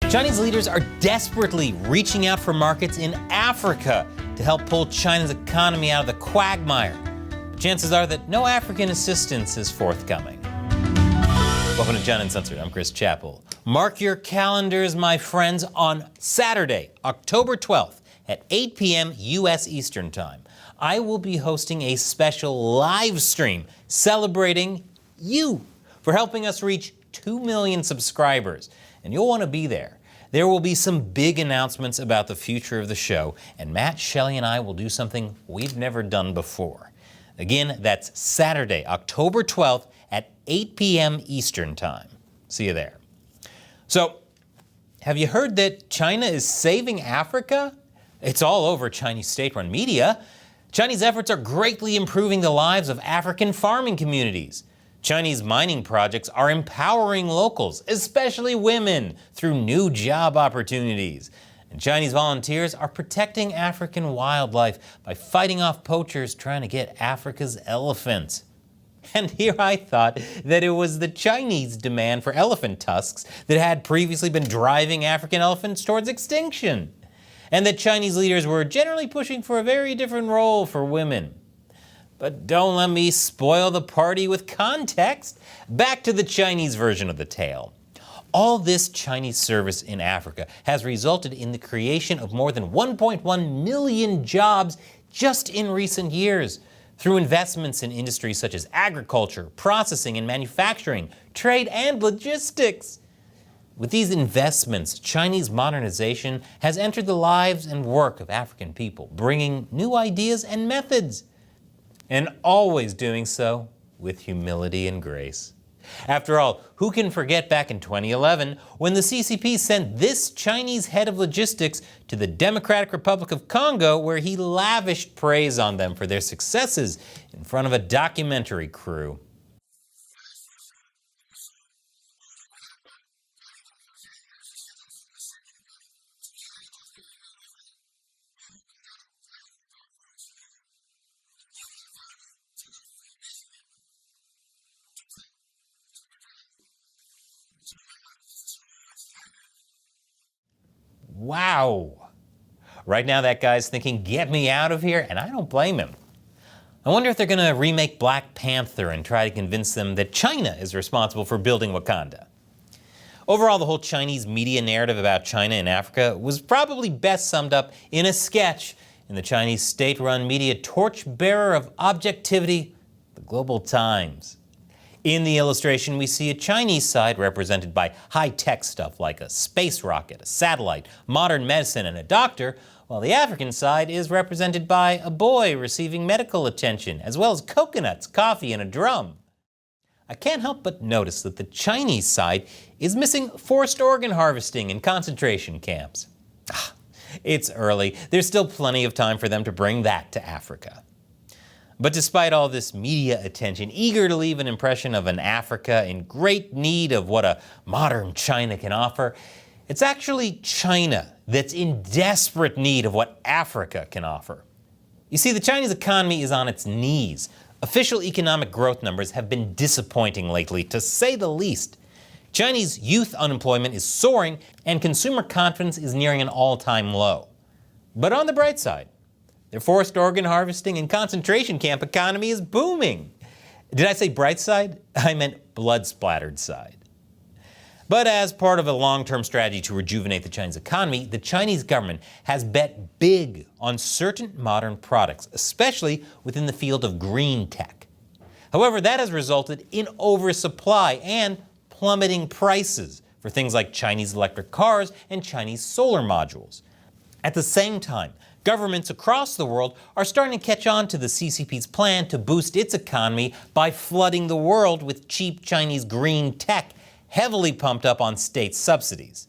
Chinese leaders are desperately reaching out for markets in Africa to help pull China's economy out of the quagmire. But chances are that no African assistance is forthcoming. Welcome to John Uncensored. I'm Chris Chappell. Mark your calendars, my friends, on Saturday, October 12th at 8 p.m. U.S. Eastern Time. I will be hosting a special live stream celebrating you for helping us reach 2 million subscribers. And you'll want to be there. There will be some big announcements about the future of the show, and Matt, Shelley, and I will do something we've never done before. Again, that's Saturday, October 12th at 8 p.m. Eastern Time. See you there. So, have you heard that China is saving Africa? It's all over Chinese state-run media. Chinese efforts are greatly improving the lives of African farming communities. Chinese mining projects are empowering locals, especially women, through new job opportunities. And Chinese volunteers are protecting African wildlife by fighting off poachers trying to get Africa's elephants. And here I thought that it was the Chinese demand for elephant tusks that had previously been driving African elephants towards extinction, and that Chinese leaders were generally pushing for a very different role for women. But don't let me spoil the party with context. Back to the Chinese version of the tale. All this Chinese service in Africa has resulted in the creation of more than 1.1 million jobs just in recent years, through investments in industries such as agriculture, processing and manufacturing, trade and logistics. With these investments, Chinese modernization has entered the lives and work of African people, bringing new ideas and methods, and always doing so with humility and grace. After all, who can forget back in 2011 when the CCP sent this Chinese head of logistics to the Democratic Republic of Congo, where he lavished praise on them for their successes in front of a documentary crew. Wow. Right now that guy's thinking, get me out of here, and I don't blame him. I wonder if they're going to remake Black Panther and try to convince them that China is responsible for building Wakanda. Overall, the whole Chinese media narrative about China in Africa was probably best summed up in a sketch in the Chinese state-run media torchbearer of objectivity, the Global Times. In the illustration, we see a Chinese side represented by high-tech stuff like a space rocket, a satellite, modern medicine, and a doctor, while the African side is represented by a boy receiving medical attention, as well as coconuts, coffee, and a drum. I can't help but notice that the Chinese side is missing forced organ harvesting in concentration camps. It's early. There's still plenty of time for them to bring that to Africa. But despite all this media attention, eager to leave an impression of an Africa in great need of what a modern China can offer, it's actually China that's in desperate need of what Africa can offer. You see, the Chinese economy is on its knees. Official economic growth numbers have been disappointing lately, to say the least. Chinese youth unemployment is soaring, and consumer confidence is nearing an all-time low. But on the bright side, their forced organ harvesting and concentration camp economy is booming. Did I say bright side? I meant blood-splattered side. But as part of a long-term strategy to rejuvenate the Chinese economy, the Chinese government has bet big on certain modern products, especially within the field of green tech. However, that has resulted in oversupply and plummeting prices for things like Chinese electric cars and Chinese solar modules. At the same time, governments across the world are starting to catch on to the CCP's plan to boost its economy by flooding the world with cheap Chinese green tech, heavily pumped up on state subsidies.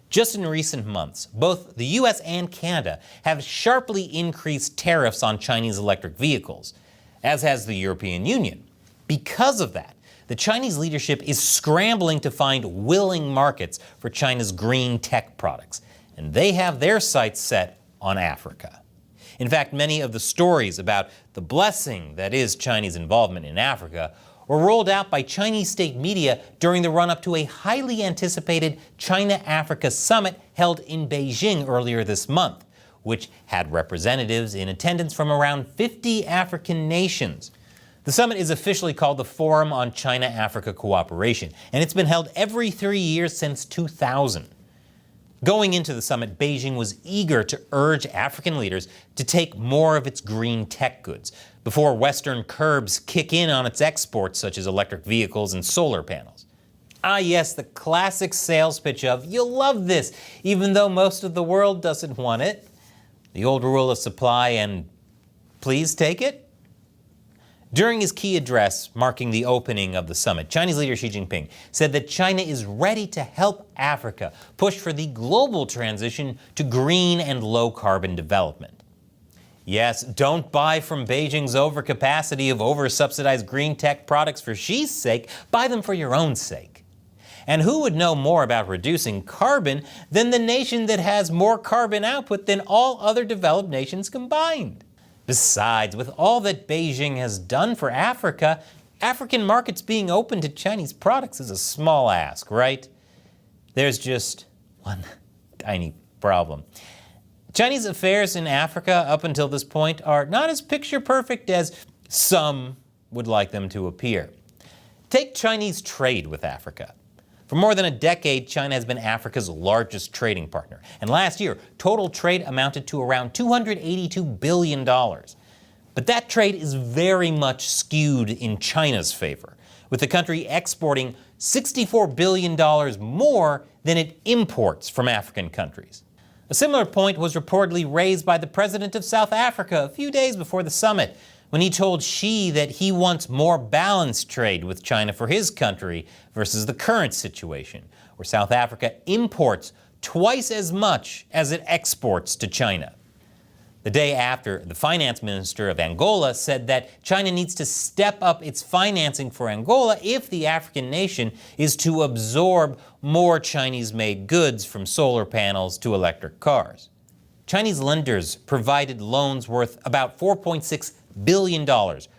Just in recent months, both the US and Canada have sharply increased tariffs on Chinese electric vehicles, as has the European Union. Because of that, the Chinese leadership is scrambling to find willing markets for China's green tech products, and they have their sights set on Africa. In fact, many of the stories about the blessing that is Chinese involvement in Africa were rolled out by Chinese state media during the run-up to a highly anticipated China-Africa summit held in Beijing earlier this month, which had representatives in attendance from around 50 African nations. The summit is officially called the Forum on China-Africa Cooperation, and it's been held every 3 years since 2000. Going into the summit, Beijing was eager to urge African leaders to take more of its green tech goods before Western curbs kick in on its exports, such as electric vehicles and solar panels. Ah yes, the classic sales pitch of, "You'll love this," even though most of the world doesn't want it. The old rule of supply and please take it. During his key address marking the opening of the summit, Chinese leader Xi Jinping said that China is ready to help Africa push for the global transition to green and low-carbon development. Yes, don't buy from Beijing's overcapacity of over-subsidized green tech products for Xi's sake. Buy them for your own sake. And who would know more about reducing carbon than the nation that has more carbon output than all other developed nations combined? Besides, with all that Beijing has done for Africa, African markets being open to Chinese products is a small ask, right? There's just one tiny problem. Chinese affairs in Africa up until this point are not as picture perfect as some would like them to appear. Take Chinese trade with Africa. For more than a decade, China has been Africa's largest trading partner. And last year, total trade amounted to around $282 billion. But that trade is very much skewed in China's favor, with the country exporting $64 billion more than it imports from African countries. A similar point was reportedly raised by the president of South Africa a few days before the summit, when he told Xi that he wants more balanced trade with China for his country versus the current situation, where South Africa imports twice as much as it exports to China. The day after, the finance minister of Angola said that China needs to step up its financing for Angola if the African nation is to absorb more Chinese-made goods, from solar panels to electric cars. Chinese lenders provided loans worth about $4.6 billion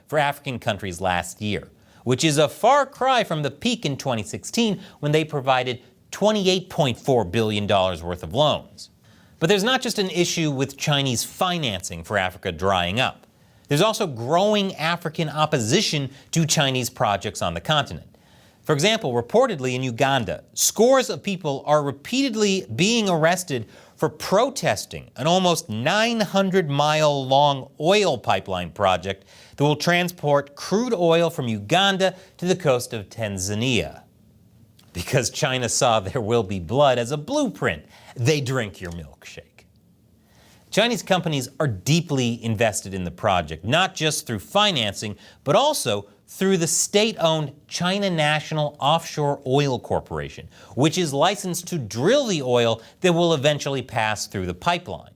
for African countries last year, which is a far cry from the peak in 2016 when they provided $28.4 billion worth of loans. But there's not just an issue with Chinese financing for Africa drying up. There's also growing African opposition to Chinese projects on the continent. For example, reportedly in Uganda, scores of people are repeatedly being arrested for protesting an almost 900-mile-long oil pipeline project that will transport crude oil from Uganda to the coast of Tanzania. Because China saw there will be blood as a blueprint, they drink your milkshake. Chinese companies are deeply invested in the project, not just through financing, but also through the state-owned China National Offshore Oil Corporation, which is licensed to drill the oil that will eventually pass through the pipeline.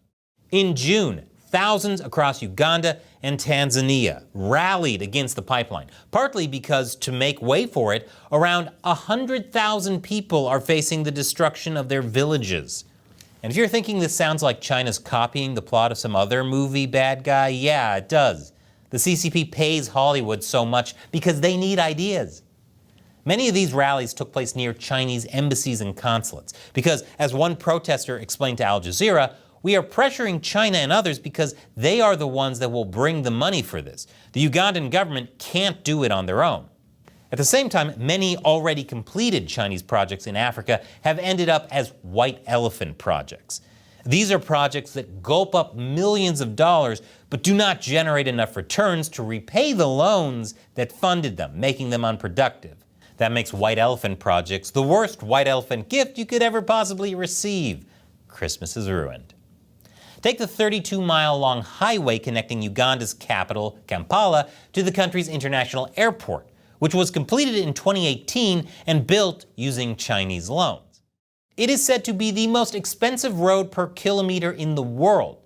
In June, thousands across Uganda and Tanzania rallied against the pipeline, partly because, to make way for it, around 100,000 people are facing the destruction of their villages. And if you're thinking this sounds like China's copying the plot of some other movie bad guy, yeah, it does. The CCP pays Hollywood so much because they need ideas. Many of these rallies took place near Chinese embassies and consulates because, as one protester explained to Al Jazeera, "We are pressuring China and others because they are the ones that will bring the money for this. The Ugandan government can't do it on their own." At the same time, many already completed Chinese projects in Africa have ended up as white elephant projects. These are projects that gulp up millions of dollars but do not generate enough returns to repay the loans that funded them, making them unproductive. That makes white elephant projects the worst white elephant gift you could ever possibly receive. Christmas is ruined. Take the 32-mile-long highway connecting Uganda's capital, Kampala, to the country's international airport, which was completed in 2018 and built using Chinese loans. It is said to be the most expensive road per kilometer in the world,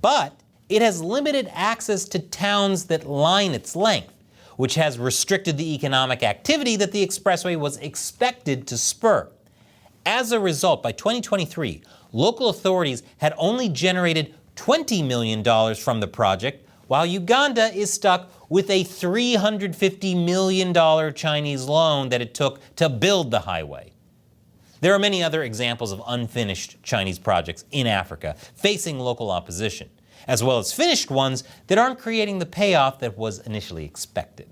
but it has limited access to towns that line its length, which has restricted the economic activity that the expressway was expected to spur. As a result, by 2023, local authorities had only generated $20 million from the project, while Uganda is stuck with a $350 million Chinese loan that it took to build the highway. There are many other examples of unfinished Chinese projects in Africa facing local opposition, as well as finished ones that aren't creating the payoff that was initially expected.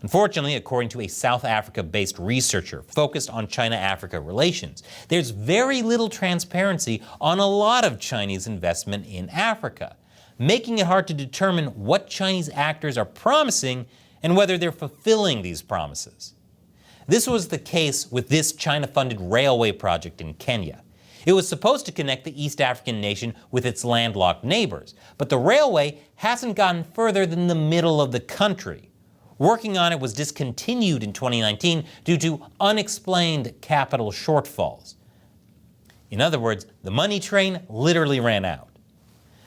Unfortunately, according to a South Africa-based researcher focused on China-Africa relations, there's very little transparency on a lot of Chinese investment in Africa, making it hard to determine what Chinese actors are promising and whether they're fulfilling these promises. This was the case with this China-funded railway project in Kenya. It was supposed to connect the East African nation with its landlocked neighbors, but the railway hasn't gotten further than the middle of the country. Working on it was discontinued in 2019 due to unexplained capital shortfalls. In other words, the money train literally ran out.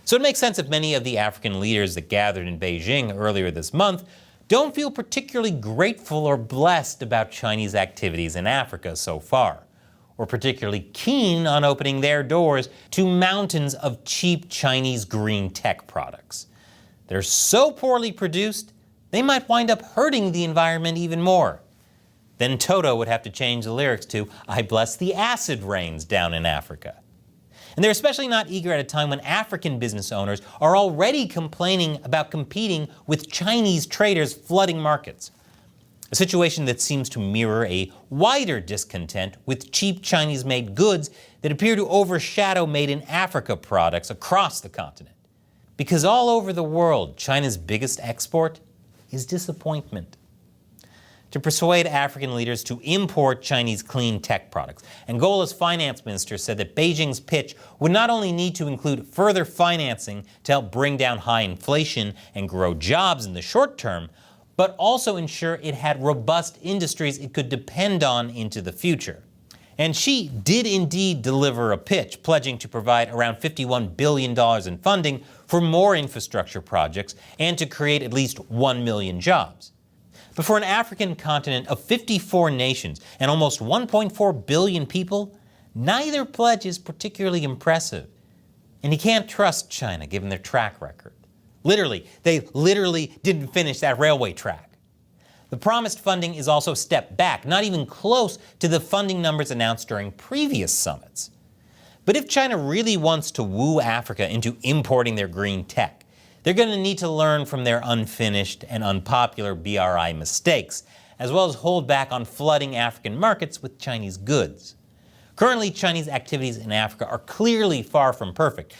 So it makes sense if many of the African leaders that gathered in Beijing earlier this month don't feel particularly grateful or blessed about Chinese activities in Africa so far, or particularly keen on opening their doors to mountains of cheap Chinese green tech products. They're so poorly produced, they might wind up hurting the environment even more. Then Toto would have to change the lyrics to "I bless the acid rains down in Africa." And they're especially not eager at a time when African business owners are already complaining about competing with Chinese traders flooding markets. A situation that seems to mirror a wider discontent with cheap Chinese-made goods that appear to overshadow made-in-Africa products across the continent. Because all over the world, China's biggest export is disappointment. To persuade African leaders to import Chinese clean tech products, Angola's finance minister said that Beijing's pitch would not only need to include further financing to help bring down high inflation and grow jobs in the short term, but also ensure it had robust industries it could depend on into the future. And she did indeed deliver a pitch, pledging to provide around $51 billion in funding for more infrastructure projects and to create at least 1 million jobs. But for an African continent of 54 nations and almost 1.4 billion people, neither pledge is particularly impressive. And you can't trust China given their track record. They literally didn't finish that railway track. The promised funding is also a step back, not even close to the funding numbers announced during previous summits. But if China really wants to woo Africa into importing their green tech, they're going to need to learn from their unfinished and unpopular BRI mistakes, as well as hold back on flooding African markets with Chinese goods. Currently, Chinese activities in Africa are clearly far from perfect,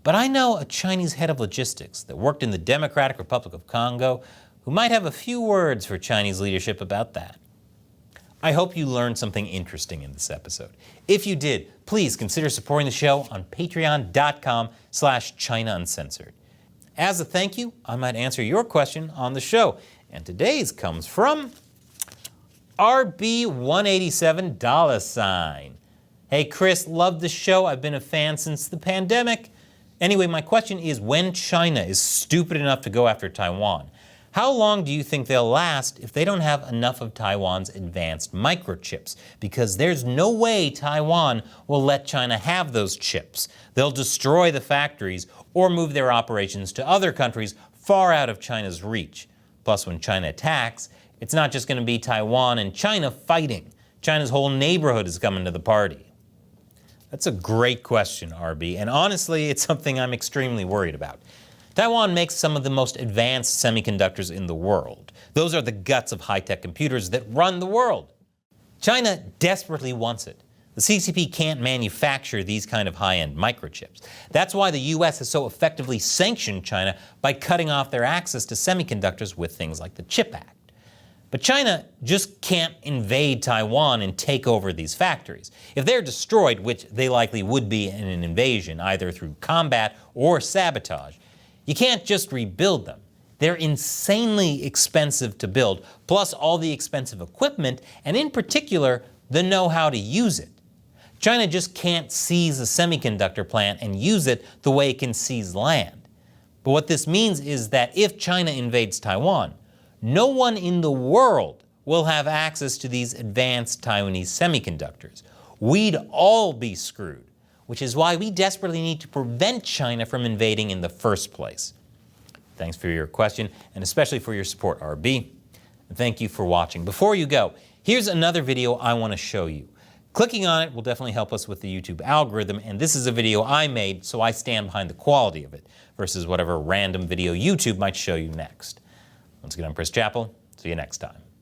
but I know a Chinese head of logistics that worked in the Democratic Republic of Congo who might have a few words for Chinese leadership about that. I hope you learned something interesting in this episode. If you did, please consider supporting the show on patreon.com/China Uncensored. As a thank you, I might answer your question on the show. And today's comes from RB187$. Hey Chris, love the show. I've been a fan since the pandemic. Anyway, my question is, when China is stupid enough to go after Taiwan, how long do you think they'll last if they don't have enough of Taiwan's advanced microchips? Because there's no way Taiwan will let China have those chips. They'll destroy the factories or move their operations to other countries far out of China's reach. Plus, when China attacks, it's not just going to be Taiwan and China fighting. China's whole neighborhood is coming to the party. That's a great question, RB, and honestly, it's something I'm extremely worried about. Taiwan makes some of the most advanced semiconductors in the world. Those are the guts of high-tech computers that run the world. China desperately wants it. The CCP can't manufacture these kind of high-end microchips. That's why the US has so effectively sanctioned China by cutting off their access to semiconductors with things like the CHIP Act. But China just can't invade Taiwan and take over these factories. If they're destroyed, which they likely would be in an invasion, either through combat or sabotage, you can't just rebuild them. They're insanely expensive to build, plus all the expensive equipment, and in particular, the know-how to use it. China just can't seize a semiconductor plant and use it the way it can seize land. But what this means is that if China invades Taiwan, no one in the world will have access to these advanced Taiwanese semiconductors. We'd all be screwed, which is why we desperately need to prevent China from invading in the first place. Thanks for your question, and especially for your support, RB. And thank you for watching. Before you go, here's another video I want to show you. Clicking on it will definitely help us with the YouTube algorithm, and this is a video I made, so I stand behind the quality of it, versus whatever random video YouTube might show you next. Once again, I'm Chris Chappell. See you next time.